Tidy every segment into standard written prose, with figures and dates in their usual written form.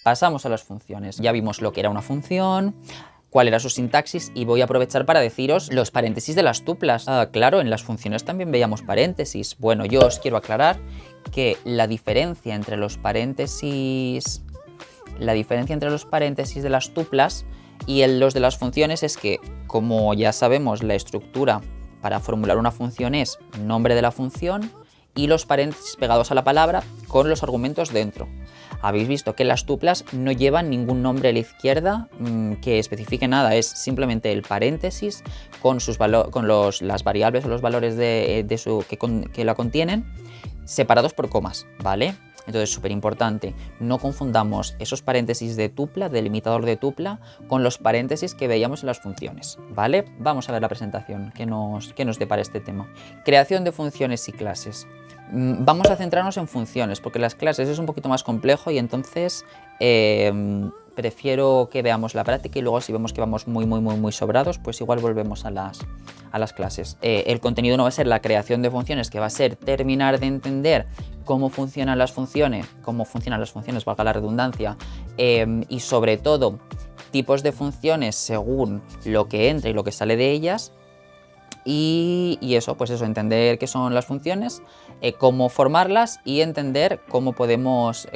Pasamos a las funciones. Ya vimos lo que era una función, cuál era su sintaxis, y voy a aprovechar para deciros los paréntesis de las tuplas. Claro, en las funciones también veíamos paréntesis. Bueno, yo os quiero aclarar que la diferencia entre los paréntesis de las tuplas y los de las funciones es que, como ya sabemos, la estructura para formular una función es nombre de la función y los paréntesis pegados a la palabra con los argumentos dentro. Habéis visto que las tuplas no llevan ningún nombre a la izquierda que especifique nada, es simplemente el paréntesis con las variables o los valores que la contienen, separados por comas, ¿vale? Entonces, súper importante, no confundamos esos paréntesis de tupla, delimitador de tupla, con los paréntesis que veíamos en las funciones, ¿vale? Vamos a ver la presentación que nos depara este tema. Creación de funciones y clases. Vamos a centrarnos en funciones, porque las clases es un poquito más complejo y entonces prefiero que veamos la práctica y luego si vemos que vamos muy sobrados, pues igual volvemos a las clases. El contenido no va a ser la creación de funciones, que va a ser terminar de entender cómo funcionan las funciones, valga la redundancia, y sobre todo tipos de funciones según lo que entra y lo que sale de ellas. Y eso, pues eso, entender qué son las funciones, cómo formarlas y entender cómo podemos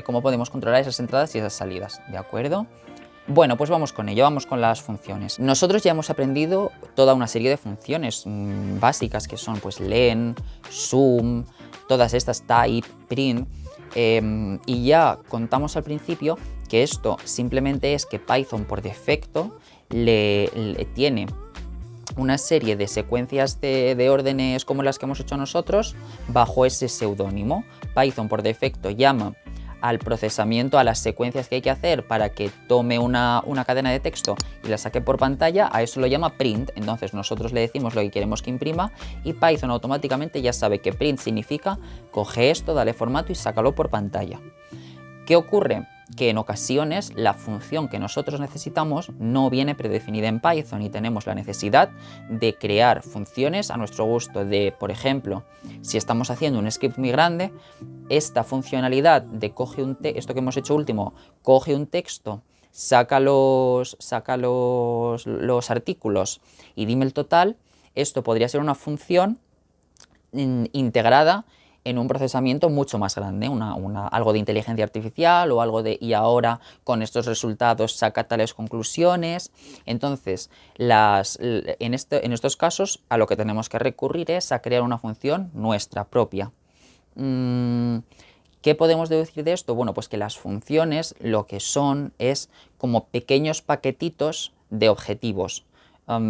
controlar esas entradas y esas salidas, ¿de acuerdo? Bueno, pues vamos con ello, vamos con las funciones. Nosotros ya hemos aprendido toda una serie de funciones básicas que son pues len, sum, todas estas, type, print, y ya contamos al principio que esto simplemente es que Python por defecto le tiene una serie de secuencias de órdenes como las que hemos hecho nosotros bajo ese seudónimo. Python por defecto llama al procesamiento, a las secuencias que hay que hacer para que tome una cadena de texto y la saque por pantalla, a eso lo llama print. Entonces nosotros le decimos lo que queremos que imprima y Python automáticamente ya sabe que print significa coge esto, dale formato y sácalo por pantalla. ¿Qué ocurre? Que en ocasiones la función que nosotros necesitamos no viene predefinida en Python y tenemos la necesidad de crear funciones a nuestro gusto. Por ejemplo, si estamos haciendo un script muy grande, esta funcionalidad de esto que hemos hecho último, coge un texto, saca los artículos y dime el total, esto podría ser una función integrada en un procesamiento mucho más grande, algo de inteligencia artificial o algo y ahora con estos resultados saca tales conclusiones. Entonces, en estos casos a lo que tenemos que recurrir es a crear una función nuestra propia. ¿Qué podemos deducir de esto? Bueno, pues que las funciones lo que son es como pequeños paquetitos de objetivos.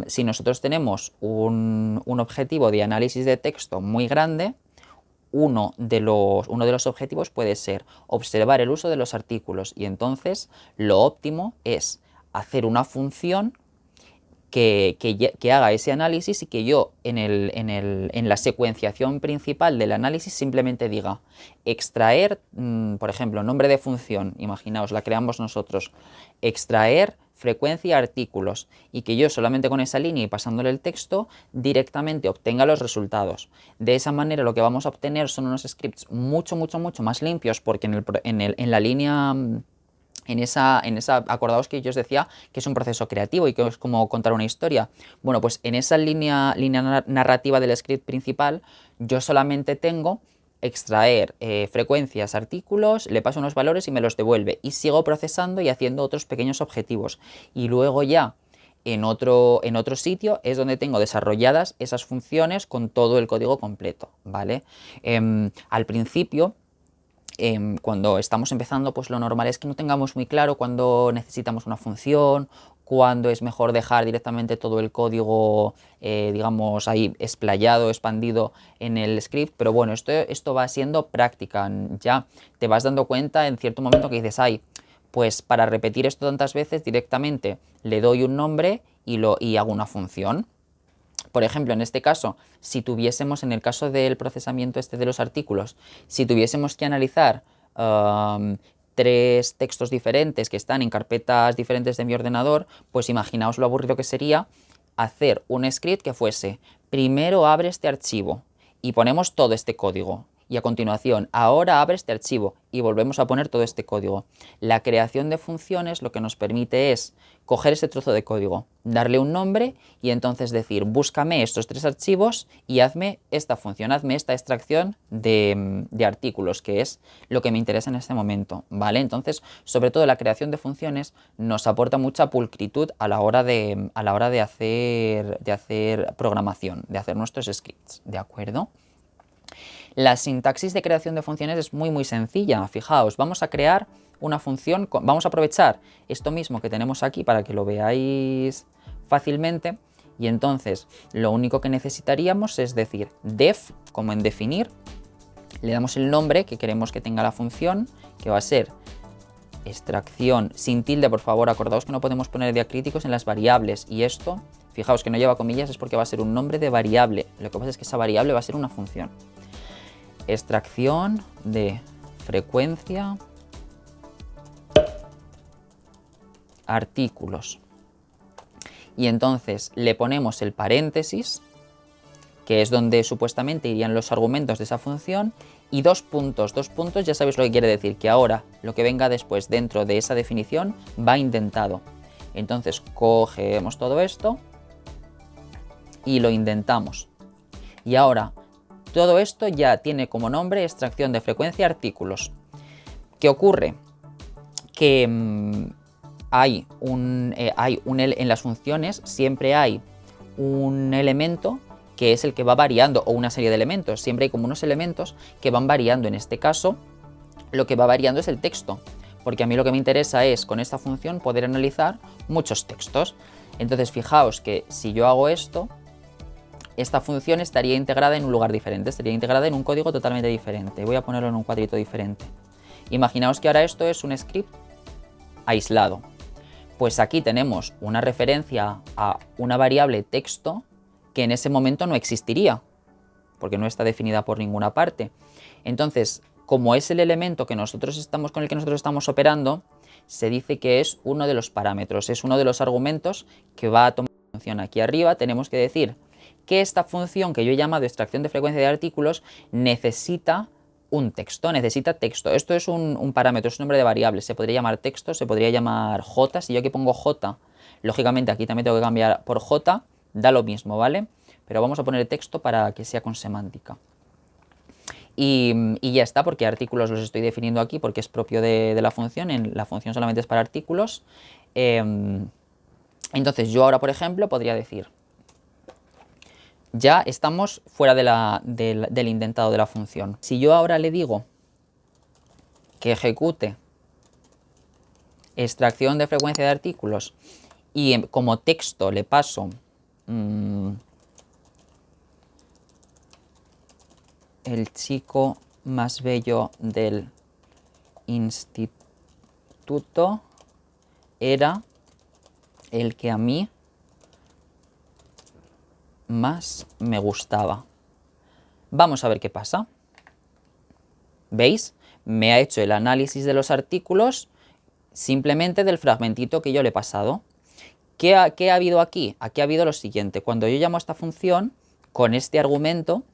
Si nosotros tenemos un objetivo de análisis de texto muy grande, uno de los objetivos puede ser observar el uso de los artículos y entonces lo óptimo es hacer una función que haga ese análisis y que yo en la secuenciación principal del análisis simplemente diga extraer, por ejemplo, nombre de función, imaginaos, la creamos nosotros, extraer frecuencia artículos y que yo solamente con esa línea y pasándole el texto directamente obtenga los resultados. De esa manera lo que vamos a obtener son unos scripts mucho más limpios porque en la línea... acordaos que yo os decía que es un proceso creativo y que es como contar una historia. Bueno, pues en esa línea narrativa del script principal yo solamente tengo extraer frecuencias, artículos, le paso unos valores y me los devuelve y sigo procesando y haciendo otros pequeños objetivos y luego ya en otro sitio es donde tengo desarrolladas esas funciones con todo el código completo, ¿vale? Al principio, cuando estamos empezando, pues lo normal es que no tengamos muy claro cuándo necesitamos una función, cuándo es mejor dejar directamente todo el código, digamos, ahí explayado, expandido en el script, pero bueno, esto va siendo práctica, ya te vas dando cuenta en cierto momento que dices, pues para repetir esto tantas veces directamente le doy un nombre y hago una función. Por ejemplo, en este caso, si tuviésemos, en el caso del procesamiento de los artículos, si tuviésemos que analizar 3 textos diferentes que están en carpetas diferentes de mi ordenador, pues imaginaos lo aburrido que sería hacer un script que fuese, primero abre este archivo y ponemos todo este código y a continuación, ahora abre este archivo y volvemos a poner todo este código. La creación de funciones lo que nos permite es coger ese trozo de código, darle un nombre y entonces decir, búscame estos 3 archivos y hazme esta función, hazme esta extracción de artículos, que es lo que me interesa en este momento, ¿vale? Entonces, sobre todo la creación de funciones nos aporta mucha pulcritud a la hora de hacer programación, de hacer nuestros scripts, ¿de acuerdo? La sintaxis de creación de funciones es muy sencilla. Fijaos, vamos a crear una función, vamos a aprovechar esto mismo que tenemos aquí para que lo veáis fácilmente y entonces lo único que necesitaríamos es decir def, como en definir, le damos el nombre que queremos que tenga la función, que va a ser extracción sin tilde, por favor, acordaos que no podemos poner diacríticos en las variables y esto, fijaos que no lleva comillas, es porque va a ser un nombre de variable, lo que pasa es que esa variable va a ser una función. Extracción de frecuencia artículos y entonces le ponemos el paréntesis, que es donde supuestamente irían los argumentos de esa función, y 2 puntos, ya sabéis lo que quiere decir, que ahora lo que venga después dentro de esa definición va indentado. Entonces cogemos todo esto y lo indentamos y ahora todo esto ya tiene como nombre extracción de frecuencia artículos. ¿Qué ocurre? Que en las funciones siempre hay un elemento que es el que va variando, o una serie de elementos. Siempre hay como unos elementos que van variando. En este caso, lo que va variando es el texto, porque a mí lo que me interesa es, con esta función, poder analizar muchos textos. Entonces, fijaos que si yo hago esto, esta función estaría integrada en un lugar diferente, estaría integrada en un código totalmente diferente. Voy a ponerlo en un cuadrito diferente. Imaginaos que ahora esto es un script aislado. Pues aquí tenemos una referencia a una variable texto que en ese momento no existiría, porque no está definida por ninguna parte. Entonces, como es el elemento con el que nosotros estamos operando, se dice que es uno de los parámetros, es uno de los argumentos que va a tomar la función. Aquí arriba tenemos que decir que esta función que yo he llamado extracción de frecuencia de artículos necesita un texto, necesita texto. Esto es un parámetro, es un nombre de variable, se podría llamar texto, se podría llamar j. Si yo aquí pongo j, lógicamente aquí también tengo que cambiar por j, da lo mismo, ¿vale? Pero vamos a poner texto para que sea con semántica. Y ya está, porque artículos los estoy definiendo aquí porque es propio de la función, la función solamente es para artículos. Entonces yo ahora, por ejemplo, podría decir, ya estamos fuera del indentado de la función. Si yo ahora le digo que ejecute extracción de frecuencia de artículos y como texto le paso el chico más bello del instituto era el que a mí más me gustaba. Vamos a ver qué pasa. ¿Veis? Me ha hecho el análisis de los artículos simplemente del fragmentito que yo le he pasado. ¿Qué ha habido aquí? Aquí ha habido lo siguiente. Cuando yo llamo a esta función, con este argumento,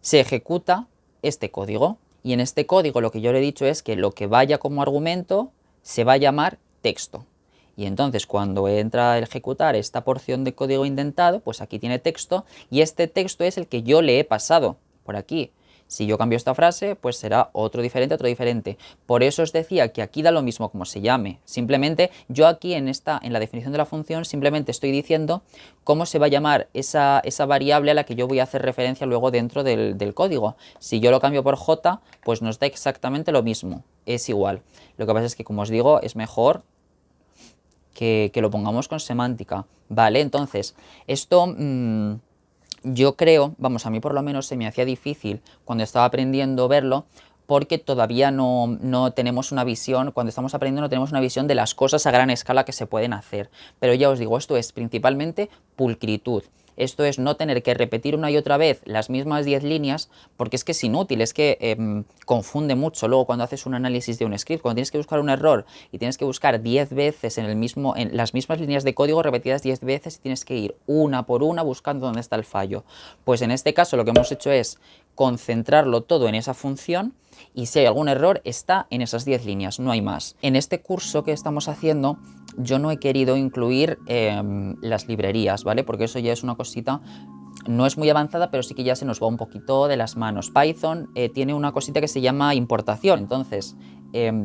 se ejecuta este código. Y en este código lo que yo le he dicho es que lo que vaya como argumento se va a llamar texto. Y entonces cuando entra a ejecutar esta porción de código indentado, pues aquí tiene texto y este texto es el que yo le he pasado por aquí. Si yo cambio esta frase, pues será otro diferente. Por eso os decía que aquí da lo mismo como se llame. Simplemente yo aquí en la definición de la función simplemente estoy diciendo cómo se va a llamar esa variable a la que yo voy a hacer referencia luego dentro del código. Si yo lo cambio por j, pues nos da exactamente lo mismo. Es igual. Lo que pasa es que, como os digo, es mejor que lo pongamos con semántica. Vale, entonces, esto yo creo, vamos, a mí por lo menos se me hacía difícil cuando estaba aprendiendo verlo, porque todavía no tenemos una visión, cuando estamos aprendiendo no tenemos una visión de las cosas a gran escala que se pueden hacer. Pero ya os digo, esto es principalmente pulcritud. Esto es no tener que repetir una y otra vez las mismas 10 líneas, porque es que es inútil, es que confunde mucho luego cuando haces un análisis de un script, cuando tienes que buscar un error y tienes que buscar 10 veces en las mismas líneas de código repetidas 10 veces y tienes que ir una por una buscando dónde está el fallo. Pues en este caso lo que hemos hecho es concentrarlo todo en esa función y si hay algún error está en esas 10 líneas, no hay más. En este curso que estamos haciendo yo no he querido incluir las librerías, ¿vale? Porque eso ya es una cosita, no es muy avanzada, pero sí que ya se nos va un poquito de las manos. Python tiene una cosita que se llama importación, entonces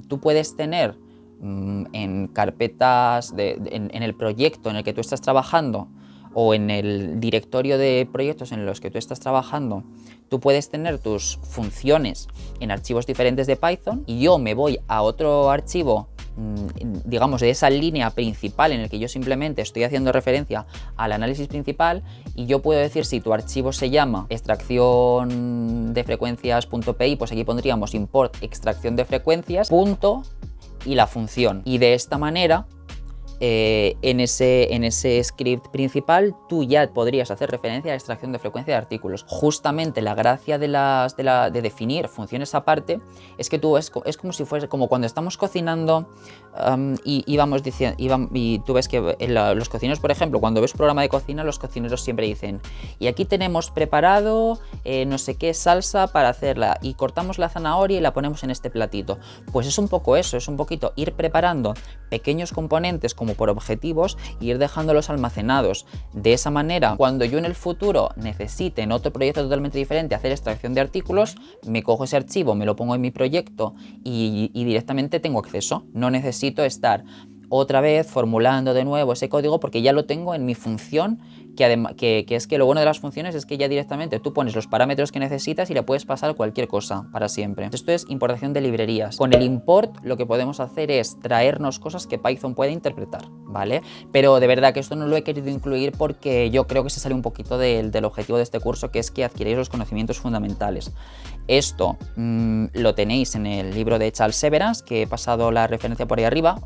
tú puedes tener en carpetas, en el proyecto en el que tú estás trabajando o en el directorio de proyectos en los que tú estás trabajando, tú puedes tener tus funciones en archivos diferentes de Python y yo me voy a otro archivo, digamos, de esa línea principal en el que yo simplemente estoy haciendo referencia al análisis principal y yo puedo decir si tu archivo se llama extracción de frecuencias.py, pues aquí pondríamos import extracción de frecuencias punto y la función. Y de esta manera en ese script principal tú ya podrías hacer referencia a la extracción de frecuencia de artículos. Justamente la gracia de definir funciones aparte es que tú es como si fuese como cuando estamos cocinando y tú ves que los cocineros, por ejemplo, cuando ves un programa de cocina, los cocineros siempre dicen y aquí tenemos preparado no sé qué salsa para hacerla y cortamos la zanahoria y la ponemos en este platito. Pues es un poco eso, es un poquito ir preparando pequeños componentes como por objetivos e ir dejándolos almacenados. De esa manera, cuando yo en el futuro necesite en otro proyecto totalmente diferente hacer extracción de artículos, me cojo ese archivo, me lo pongo en mi proyecto y directamente tengo acceso. No necesito estar otra vez formulando de nuevo ese código porque ya lo tengo en mi función, que es que lo bueno de las funciones es que ya directamente tú pones los parámetros que necesitas y le puedes pasar cualquier cosa para siempre. Esto es importación de librerías. Con el import lo que podemos hacer es traernos cosas que Python puede interpretar, ¿vale? Pero de verdad que esto no lo he querido incluir porque yo creo que se sale un poquito del objetivo de este curso, que es que adquiráis los conocimientos fundamentales. Esto lo tenéis en el libro de Charles Severance, que he pasado la referencia por ahí arriba.